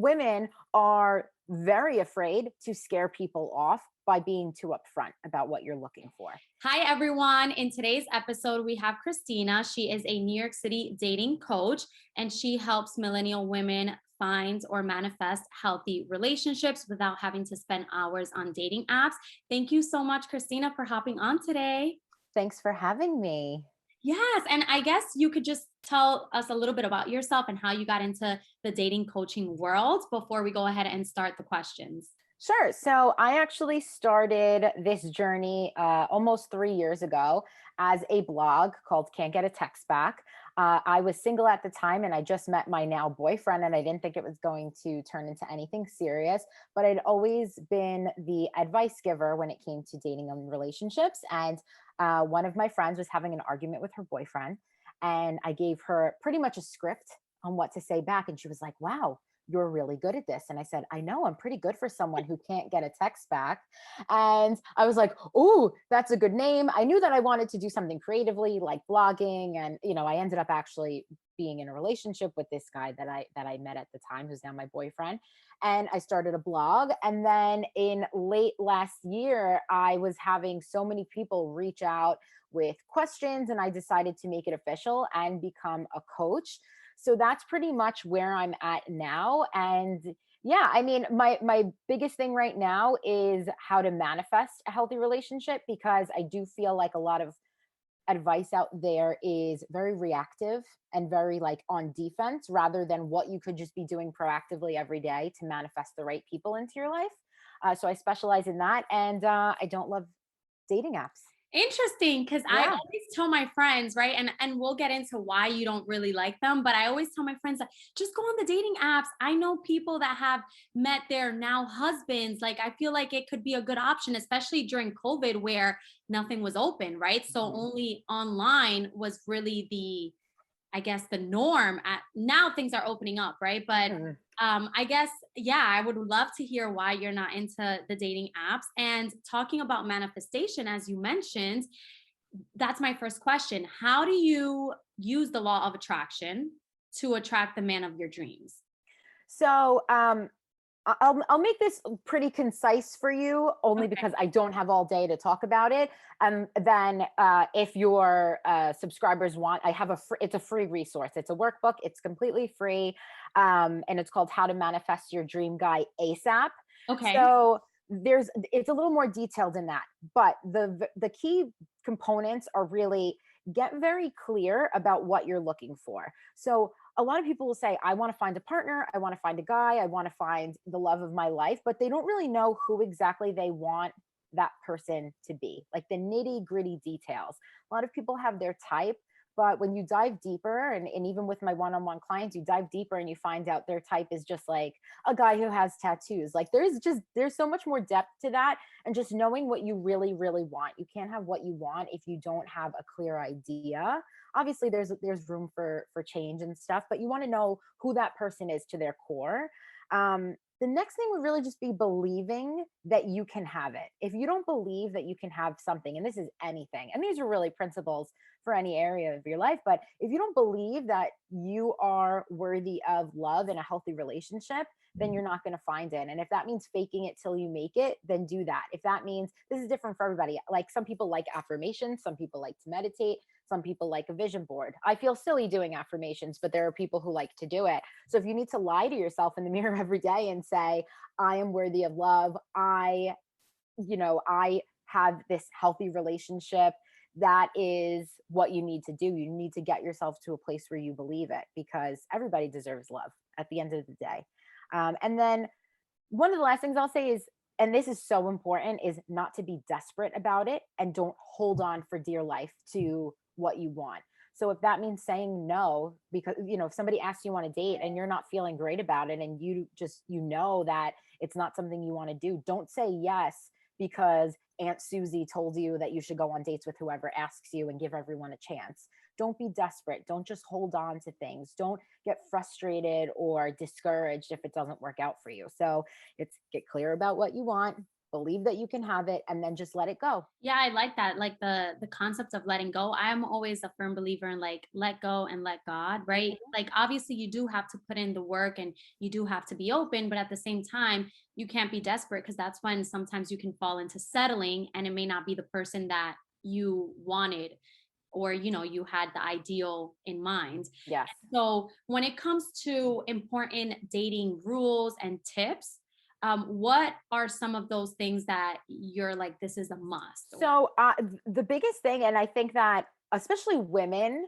women are very afraid to scare people off by being too upfront about what you're looking for. Hi, everyone. In today's episode, we have Kristina. She is a New York City dating coach, and she helps millennial women find or manifest healthy relationships without having to spend hours on dating apps. Thank you so much, Kristina, for hopping on today. Thanks for having me. Yes. And I guess you could just tell us a little bit about yourself and how you got into the dating coaching world before we go ahead and start the questions. Sure. So I actually started this journey almost 3 years ago as a blog called Can't Get a Text Back. I was single at the time and I just met my now boyfriend, and I didn't think it was going to turn into anything serious, but I'd always been the advice giver when it came to dating and relationships. And one of my friends was having an argument with her boyfriend, and I gave her pretty much a script on what to say back. And she was like, wow, you're really good at this. And I said, I know, I'm pretty good for someone who can't get a text back. And I was like, oh, that's a good name. I knew that I wanted to do something creatively like blogging. And, I ended up actually being in a relationship with this guy that I met at the time, who's now my boyfriend. And I started a blog. And then in late last year, I was having so many people reach out with questions, and I decided to make it official and become a coach. So that's pretty much where I'm at now. And yeah, I mean, my biggest thing right now is how to manifest a healthy relationship, because I do feel like a lot of advice out there is very reactive and very like on defense, rather than what you could just be doing proactively every day to manifest the right people into your life. So I specialize in that, and I don't love dating apps. Interesting, because I Yeah. always tell my friends, right? And we'll get into why you don't really like them, but I always tell my friends that just go on the dating apps. I know people that have met their now husbands. Like I feel like it could be a good option, especially during COVID where nothing was open, right? So Mhm. only online was really I guess the norm. At now things are opening up, right? But Mhm. I guess yeah, I would love to hear why you're not into the dating apps. And talking about manifestation, as you mentioned, that's my first question. How do you use the law of attraction to attract the man of your dreams? So I'll make this pretty concise for you, only Okay. because I don't have all day to talk about it. Then if your subscribers want, I have it's a free resource. It's a workbook. It's completely free, and it's called How to Manifest Your Dream Guy ASAP. Okay. So it's a little more detailed than that, but the key components are really get very clear about what you're looking for. So a lot of people will say, I want to find a partner, I want to find a guy, I want to find the love of my life, but they don't really know who exactly they want that person to be, like the nitty gritty details. A lot of people have their type, but when you dive deeper, and even with my one-on-one clients, you dive deeper and you find out their type is just like a guy who has tattoos. Like there's so much more depth to that, and just knowing what you really, really want. You can't have what you want if you don't have a clear idea. Obviously there's room for change and stuff, but you want to know who that person is to their core. The next thing would really just be believing that you can have it. If you don't believe that you can have something, and this is anything, and these are really principles for any area of your life, but if you don't believe that you are worthy of love in a healthy relationship, then you're not going to find it. And if that means faking it till you make it, then do that. If that means, this is different for everybody. Like some people like affirmations, some people like to meditate, some people like a vision board. I feel silly doing affirmations, but there are people who like to do it. So if you need to lie to yourself in the mirror every day and say, I am worthy of love, I have this healthy relationship, that is what you need to do. You need to get yourself to a place where you believe it, because everybody deserves love at the end of the day. And then one of the last things I'll say is, and this is so important, is not to be desperate about it, and don't hold on for dear life to what you want. So if that means saying no, because if somebody asks you on a date and you're not feeling great about it, and you know that it's not something you want to do, don't say yes because Aunt Susie told you that you should go on dates with whoever asks you, and give everyone a chance. Don't be desperate. Don't just hold on to things. Don't get frustrated or discouraged if it doesn't work out for you. So it's get clear about what you want, believe that you can have it, and then just let it go. Yeah, I like that. Like the concept of letting go. I'm always a firm believer in like let go and let God, right? Mhm. Like obviously you do have to put in the work and you do have to be open, but at the same time, you can't be desperate because that's when sometimes you can fall into settling and it may not be the person that you wanted or you had the ideal in mind. Yes. So when it comes to important dating rules and tips, what are some of those things that you're like, this is a must? So the biggest thing, and I think that especially women,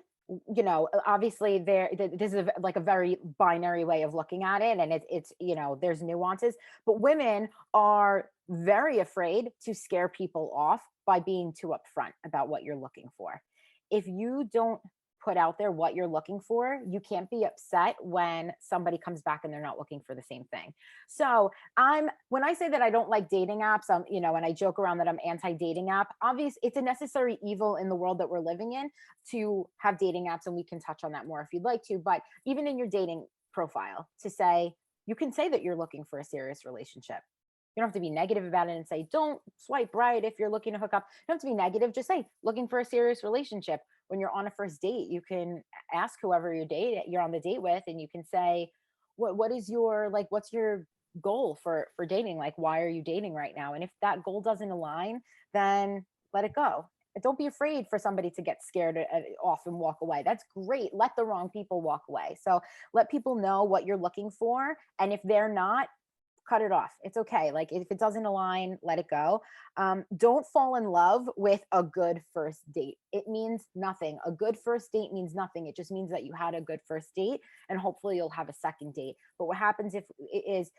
obviously this is like a very binary way of looking at it, and it's there's nuances, but women are very afraid to scare people off by being too upfront about what you're looking for. If you don't put out there what you're looking for, you can't be upset when somebody comes back and they're not looking for the same thing. So when I say that I don't like dating apps, and I joke around that I'm anti-dating app, obvious it's a necessary evil in the world that we're living in to have dating apps, and we can touch on that more if you'd like to. But even in your dating profile, to say you can say that you're looking for a serious relationship. You don't have to be negative about it and say, don't swipe right if you're looking to hook up. You don't have to be negative. Just say, looking for a serious relationship. When you're on a first date, you can ask whoever you're on the date with, and you can say, what is your, like, what's your goal for dating? Like, why are you dating right now? And if that goal doesn't align, then let it go. And don't be afraid for somebody to get scared off and walk away. That's great. Let the wrong people walk away. So let people know what you're looking for. And if they're not, cut it off. It's okay. Like if it doesn't align, let it go. Don't fall in love with a good first date. It means nothing. A good first date means nothing. It just means that you had a good first date, and hopefully you'll have a second date. But what happens if it is,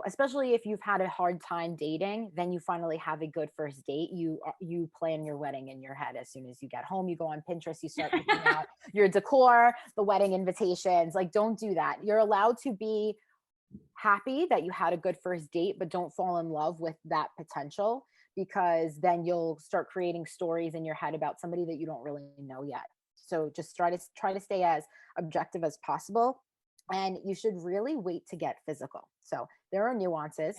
especially if you've had a hard time dating, then you finally have a good first date. You plan your wedding in your head as soon as you get home. You go on Pinterest, you start picking out your decor, the wedding invitations. Like, don't do that. You're allowed to be happy that you had a good first date, but don't fall in love with that potential, because then you'll start creating stories in your head about somebody that you don't really know yet. So just try to stay as objective as possible, and you should really wait to get physical. So there are nuances.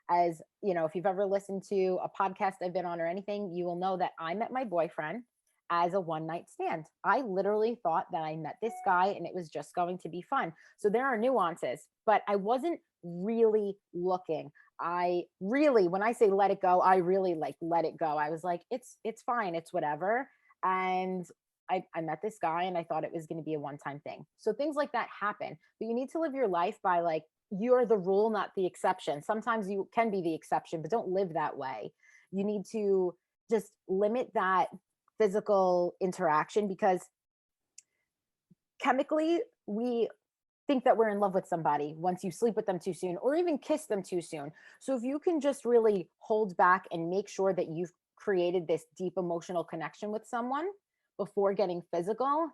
As you know, if you've ever listened to a podcast I've been on or anything, you will know that I met my boyfriend as a one night stand. I literally thought that I met this guy and it was just going to be fun. So there are nuances, but I wasn't really looking. I really, when I say let it go, I really like let it go. I was like, it's fine, it's whatever. And I met this guy and I thought it was going to be a one-time thing. So things like that happen, but you need to live your life by, like, you're the rule, not the exception. Sometimes you can be the exception, but don't live that way. You need to just limit that physical interaction, because chemically we think that we're in love with somebody once you sleep with them too soon or even kiss them too soon. So if you can just really hold back and make sure that you've created this deep emotional connection with someone before getting physical,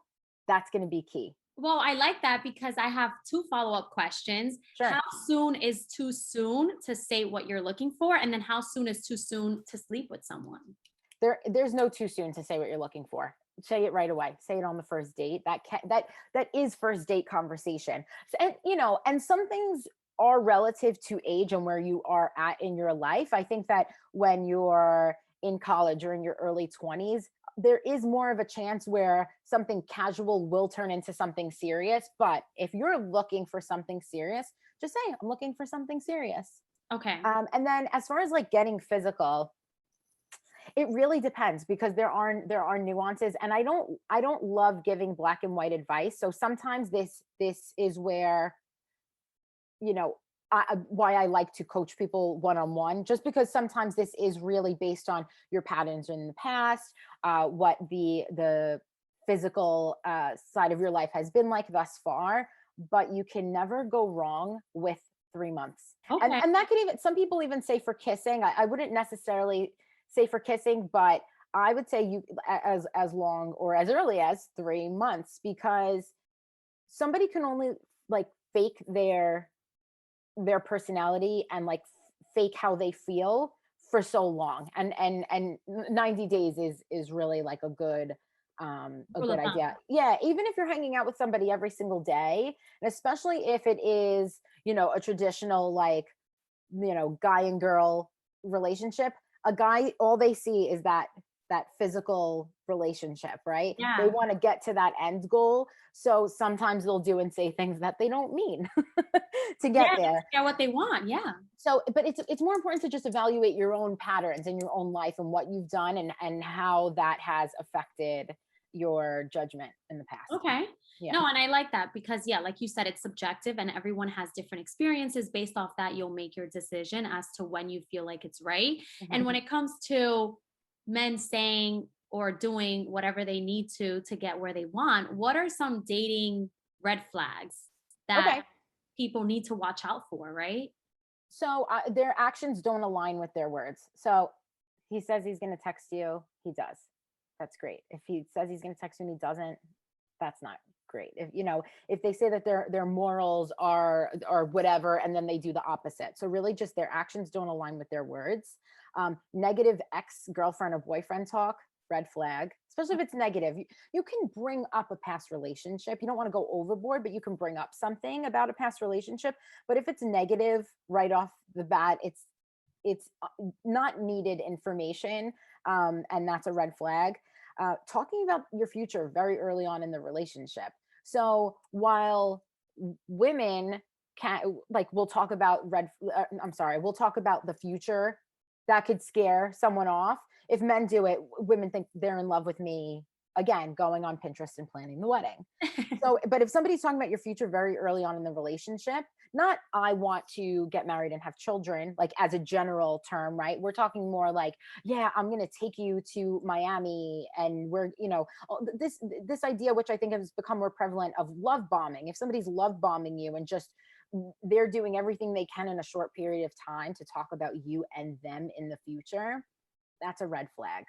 that's going to be key. Well, I like that because I have two follow-up questions. How Sure. soon is too soon to say what you're looking for? And then how soon is too soon to sleep with someone? There's no too soon to say what you're looking for. Say it right away. Say it on the first date. That is first date conversation. And some things are relative to age and where you are at in your life. I think that when you're in college or in your early 20s, there is more of a chance where something casual will turn into something serious. But if you're looking for something serious, just say, I'm looking for something serious. Okay. And then as far as like getting physical, it really depends, because there are nuances, and I don't love giving black and white advice. So sometimes this is where, you know why I like to coach people one on one, just because sometimes this is really based on your patterns in the past, what the physical side of your life has been like thus far. But you can never go wrong with 3 months. and Okay. and that could even, some people even say for kissing. I wouldn't necessarily say for kissing, but I would say you, as long or as early as 3 months, because somebody can only, like, fake their personality and, like, fake how they feel for so long. And 90 days is really like a Rule good of thumb. idea. Yeah, even if you're hanging out with somebody every single day, and especially if it is, a traditional, like, guy and girl relationship, a guy, all they see is that physical relationship, right? They Yeah. want to get to that end goal. So sometimes they'll do and say things that they don't mean to Yeah, get just there. get what they want. Yeah. So, but it's more important to just evaluate your own patterns in your own life and what you've done and how that has affected your judgment in the past. Okay. Yeah. No, and I like that because, yeah, like you said, it's subjective and everyone has different experiences. Based off that, you'll make your decision as to when you feel like it's right. And when Mhm. it comes to men saying or doing whatever they need to get where they want, what are some dating red flags that Okay. people need to watch out for, right? So their actions don't align with their words. So he says he's going to text you, he does. That's great. If he says he's going to text you and he doesn't, that's not great. If if they say that their morals are whatever, and then they do the opposite. So really, just their actions don't align with their words. Negative ex girlfriend or boyfriend talk, red flag. Especially if it's negative. You can bring up a past relationship. You don't want to go overboard, but you can bring up something about a past relationship. But if it's negative right off the bat, it's not needed information, and that's a red flag. Talking about your future very early on in the relationship. So while women can, like, we'll talk about I'm sorry, we'll talk about the future that could scare someone off. If men do it, women think they're in love with me, again, going on Pinterest and planning the wedding. So, but if somebody's talking about your future very early on in the relationship, not I want to get married and have children, like as a general term, right? We're talking more like, yeah, I'm going to take you to Miami, and we're, this idea, which I think has become more prevalent, of love bombing. If somebody's love bombing you and just they're doing everything they can in a short period of time to talk about you and them in the future, that's a red flag.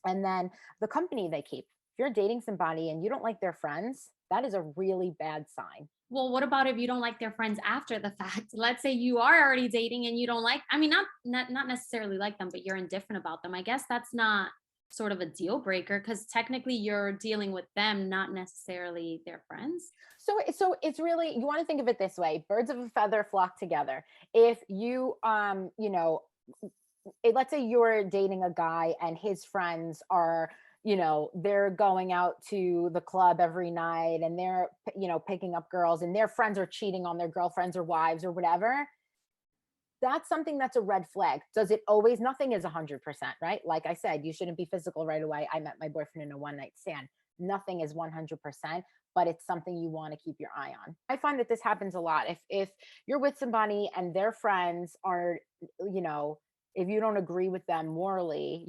And then the company they keep. If you're dating somebody and you don't like their friends, that is a really bad sign. Well, what about if you don't like their friends after the fact? Let's say you are already dating and you don't like, I mean, not necessarily like them, but you're indifferent about them. I guess that's not sort of a deal breaker because technically you're dealing with them, not necessarily their friends. So it's really, you want to think of it this way: birds of a feather flock together. If let's say you're dating a guy and his friends are, they're going out to the club every night, and they're, picking up girls, and their friends are cheating on their girlfriends or wives or whatever. That's something that's a red flag. Does it always? Nothing is 100%, right? Like I said, you shouldn't be physical right away. I met my boyfriend in a one night stand. Nothing is 100%, but it's something you want to keep your eye on. I find that this happens a lot. If you're with somebody and their friends are, you know, if you don't agree with them morally,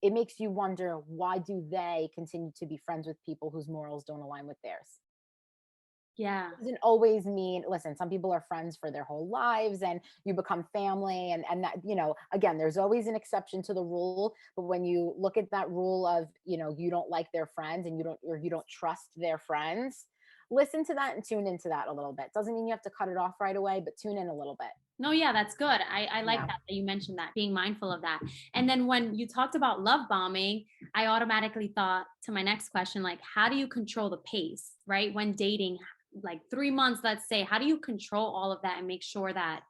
it makes you wonder, why do they continue to be friends with people whose morals don't align with theirs? Yeah. Doesn't always mean, listen, some people are friends for their whole lives and you become family, and that, again, there's always an exception to the rule. But when you look at that rule of, you don't like their friends, and you don't trust their friends, listen to that and tune into that a little bit. Doesn't mean you have to cut it off right away, but tune in a little bit. No, yeah, that's good. I like Yeah. that you mentioned that, being mindful of that. And then when you talked about love bombing, I automatically thought to my next question, like, how do you control the pace, right? When dating, like 3 months, let's say, how do you control all of that and make sure that,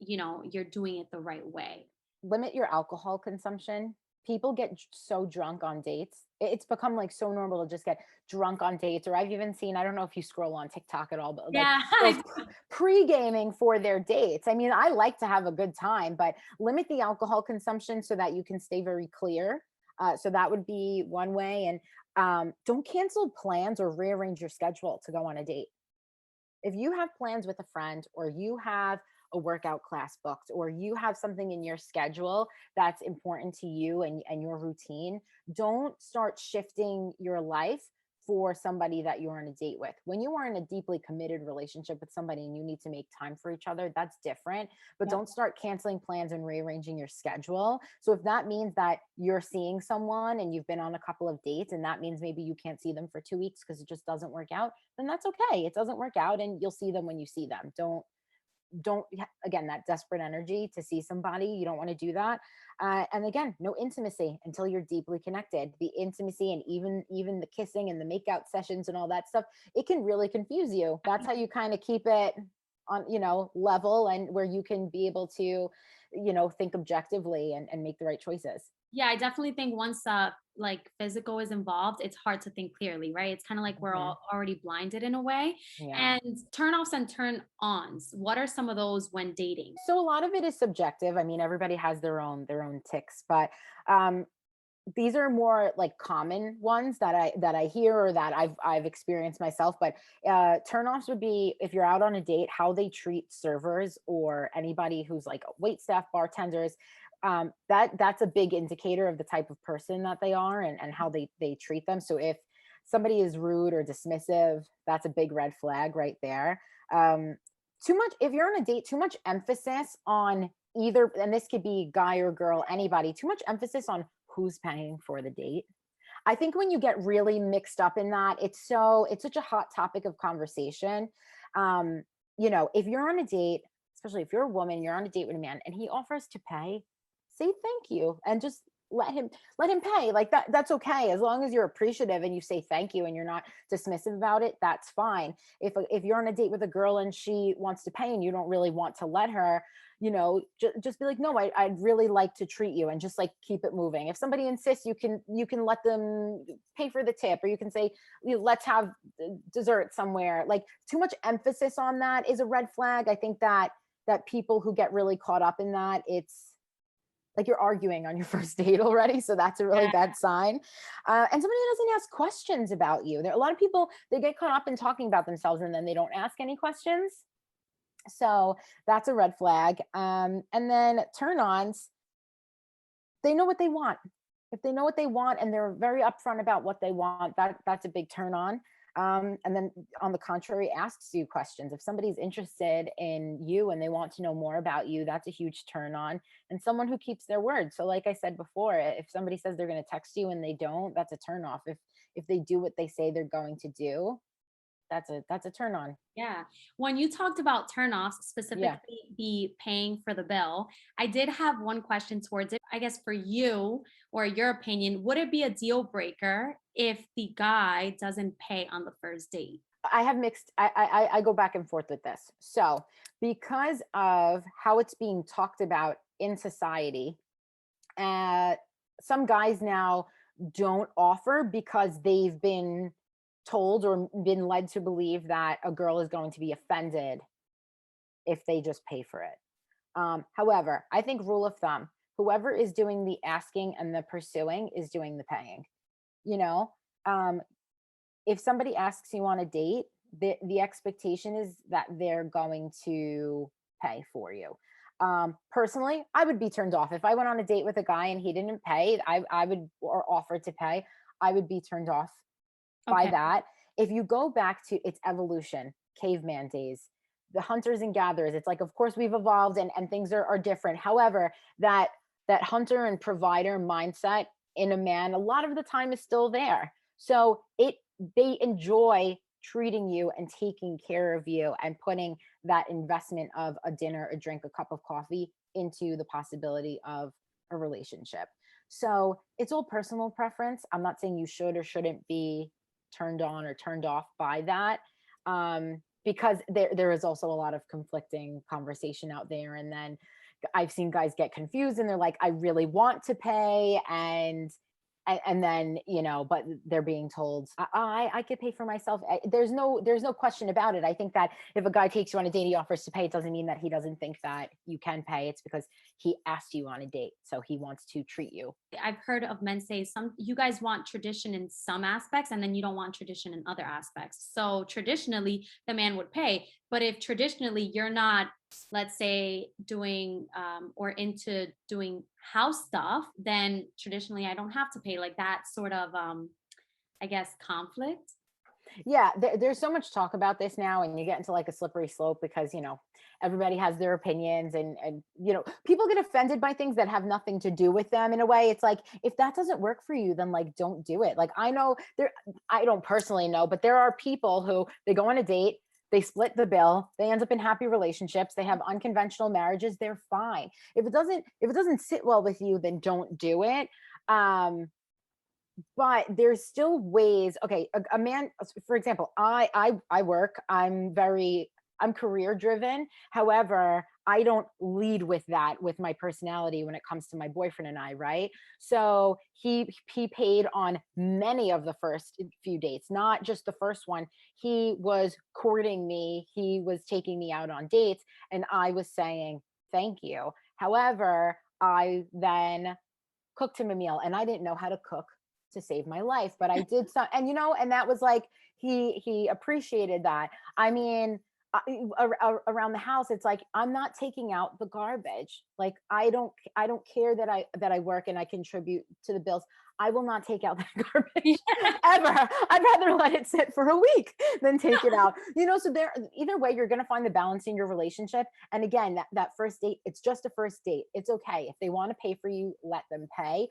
you're doing it the right way? Limit your alcohol consumption. People get so drunk on dates. It's become like so normal to just get drunk on dates. Or I've even seen, I don't know if you scroll on TikTok at all, but like Yeah. girls pre-gaming for their dates. I mean, I like to have a good time, but limit the alcohol consumption so that you can stay very clear. So that would be one way. And don't cancel plans or rearrange your schedule to go on a date. If you have plans with a friend, or you have a workout class booked, or you have something in your schedule that's important to you and your routine, don't start shifting your life for somebody that you're on a date with. When you are in a deeply committed relationship with somebody and you need to make time for each other, that's different. But Yeah. don't start canceling plans and rearranging your schedule. So if that means that you're seeing someone and you've been on a couple of dates, and that means maybe you can't see them for 2 weeks because it just doesn't work out, then that's okay. It doesn't work out, and you'll see them when you see them. Don't again, that desperate energy to see somebody, you don't want to do that. And again, no intimacy until you're deeply connected. The intimacy, and even the kissing and the makeout sessions and all that stuff, it can really confuse you. That's how you kind of keep it level, and where you can be able to, think objectively and make the right choices. Yeah, I definitely think once like physical is involved, it's hard to think clearly, right? It's kind of like we're Mhm. all already blinded in a way. Yeah. And turn offs and turn ons. What are some of those when dating? So a lot of it is subjective. I mean, everybody has their own ticks, but um, these are more like common ones that I hear or that I've experienced myself. But turnoffs would be if you're out on a date, how they treat servers or anybody who's like wait staff, bartenders. That's a big indicator of the type of person that they are, and how they treat them. So if somebody is rude or dismissive, that's a big red flag right there. Um, Too much, if you're on a date, too much emphasis on either, and this could be guy or girl, anybody, too much emphasis on who's paying for the date. I think when you get really mixed up in that, it's such a hot topic of conversation. Um, if you're on a date, especially if you're a woman, you're on a date with a man and he offers to pay, say thank you and just let him pay. Like that's okay, as long as you're appreciative and you say thank you and you're not dismissive about it, that's fine. If you're on a date with a girl and she wants to pay and you don't really want to let her, just be like, no, I'd really like to treat you, and just like keep it moving. If somebody insists, you can let them pay for the tip, or you can say, let's have dessert somewhere. Like too much emphasis on that is a red flag. I think that people who get really caught up in that, it's like you're arguing on your first date already, so that's a really bad sign. And somebody who doesn't ask questions about you. There are a lot of people, they get caught up in talking about themselves and then they don't ask any questions, so that's a red flag. And then turn-ons, they know what they want. If they know what they want and they're very upfront about what they want, that's a big turn on. And then on the contrary, asks you questions. If somebody's interested in you and they want to know more about you, that's a huge turn on. And someone who keeps their word. So like I said before, if somebody says they're going to text you and they don't, that's a turn off. If they do what they say they're going to do, that's a turn on. Yeah. When you talked about turnoffs, Yeah. specifically the paying for the bill, I did have one question towards it. I guess for you or your opinion, would it be a deal breaker if the guy doesn't pay on the first date? I have mixed. I go back and forth with this. So because of how it's being talked about in society, uh, some guys now don't offer because they've been told or been led to believe that a girl is going to be offended if they just pay for it. However, I think rule of thumb: whoever is doing the asking and the pursuing is doing the paying. You know, um, if somebody asks you on a date, the expectation is that they're going to pay for you. Personally, I would be turned off if I went on a date with a guy and he didn't pay. I would, or offer to pay. I would be turned off by Okay. that. If you go back to its evolution, caveman days, the hunters and gatherers, it's like, of course, we've evolved and things are different. However, that hunter and provider mindset in a man, a lot of the time is still there. So they enjoy treating you and taking care of you and putting that investment of a dinner, a drink, a cup of coffee into the possibility of a relationship. So it's all personal preference. I'm not saying you should or shouldn't be turned on or turned off by that, because there is also a lot of conflicting conversation out there. And then I've seen guys get confused and they're like, I really want to pay, and then, but they're being told, I could pay for myself. There's no question about it. I think that if a guy takes you on a date, he offers to pay, it doesn't mean that he doesn't think that you can pay. It's because he asked you on a date, so he wants to treat you. I've heard of men say some you guys want tradition in some aspects and then you don't want tradition in other aspects. So traditionally the man would pay, but if traditionally you're not, let's say, doing or into doing house stuff, then traditionally I don't have to pay, like that sort of I guess conflict. Yeah, there's so much talk about this now, and you get into like a slippery slope because everybody has their opinions, and people get offended by things that have nothing to do with them. In a way, it's like, if that doesn't work for you, then like don't do it. Like I know there, I don't personally know, but there are people who they go on a date, they split the bill, they end up in happy relationships, they have unconventional marriages, they're fine. If it doesn't sit well with you, then don't do it. But there's still ways. Okay, a man, for example, I work, I'm very I'm career driven. However, I don't lead with that with my personality when it comes to my boyfriend and I, right? So he paid on many of the first few dates, not just the first one. He was courting me, he was taking me out on dates, and I was saying thank you. However, I then cooked him a meal, and I didn't know how to cook to save my life, but I did some, and and that was like, he appreciated that. I mean, around the house, it's like I'm not taking out the garbage. Like I don't care that I work and I contribute to the bills. I will not take out that Yeah. garbage ever. I'd rather let it sit for a week than take it out. So there, either way, you're gonna find the balance in your relationship. And again, that first date, it's just a first date. It's okay. If they want to pay for you, let them pay.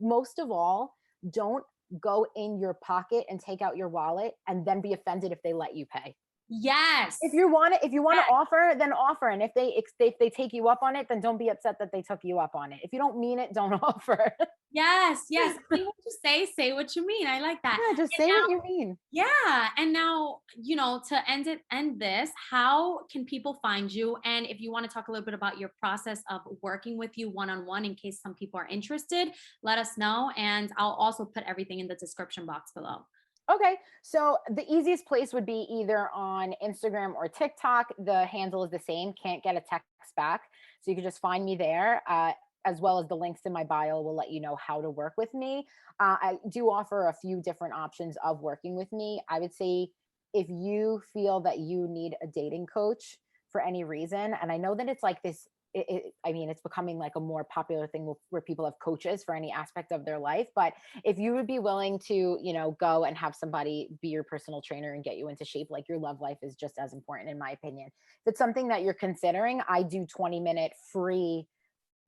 Most of all, don't go in your pocket and take out your wallet and then be offended if they let you pay. If Yes. you want to, if you want to Yes. offer, then offer. And if they take you up on it, then don't be upset that they took you up on it. If you don't mean it, don't offer. Yes. Yes. Say what you say what you mean. I like that. Yeah, just And say what now, you mean. yeah. And now, to end this, how can people find you? And if you want to talk a little bit about your process of working with you one on one, in case some people are interested, let us know. And I'll also put everything in the description box below. Okay, so the easiest place would be either on Instagram or TikTok. The handle is the same, can't get a text back. So you can just find me there, as well as the links in my bio will let you know how to work with me. I do offer a few different options of working with me. I would say if you feel that you need a dating coach for any reason, and I know that it's like this, I mean, it's becoming like a more popular thing where people have coaches for any aspect of their life. But if you would be willing to, go and have somebody be your personal trainer and get you into shape, like your love life is just as important, in my opinion. If it's something that you're considering, I do 20-minute free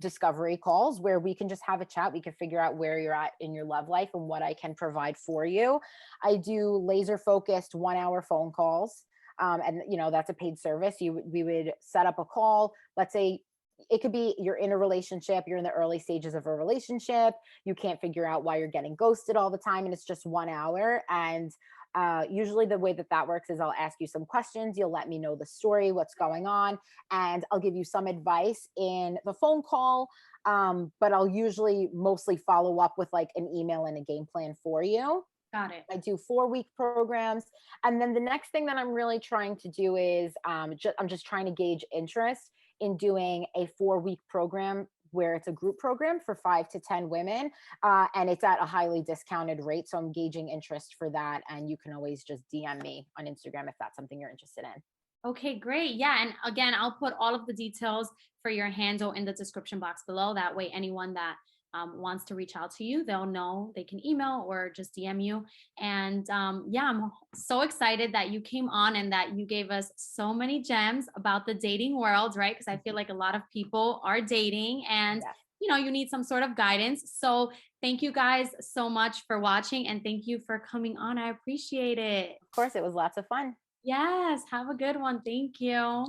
discovery calls where we can just have a chat. We can figure out where you're at in your love life and what I can provide for you. I do laser focused 1 hour phone calls. And that's a paid service. We would set up a call. Let's say it could be you're in a relationship, you're in the early stages of a relationship, you can't figure out why you're getting ghosted all the time, and it's just 1 hour. And usually the way that works is I'll ask you some questions, you'll let me know the story, what's going on, and I'll give you some advice in the phone call. But I'll usually mostly follow up with like an email and a game plan for you. Got it. I do 4-week programs. And then the next thing that I'm really trying to do is I'm just trying to gauge interest in doing a 4-week program where it's a group program for 5 to 10 women. And it's at a highly discounted rate. So I'm gauging interest for that. And you can always just DM me on Instagram if that's something you're interested in. Okay, great. Yeah. And again, I'll put all of the details for your handle in the description box below. That way, anyone that wants to reach out to you, they'll know they can email or just DM you. And yeah, I'm so excited that you came on and that you gave us so many gems about the dating world, right? Because I feel like a lot of people are dating and Yes. you need some sort of guidance. So thank you guys so much for watching and thank you for coming on. I appreciate it. Of course, it was lots of fun. Yes, have a good one. Thank you.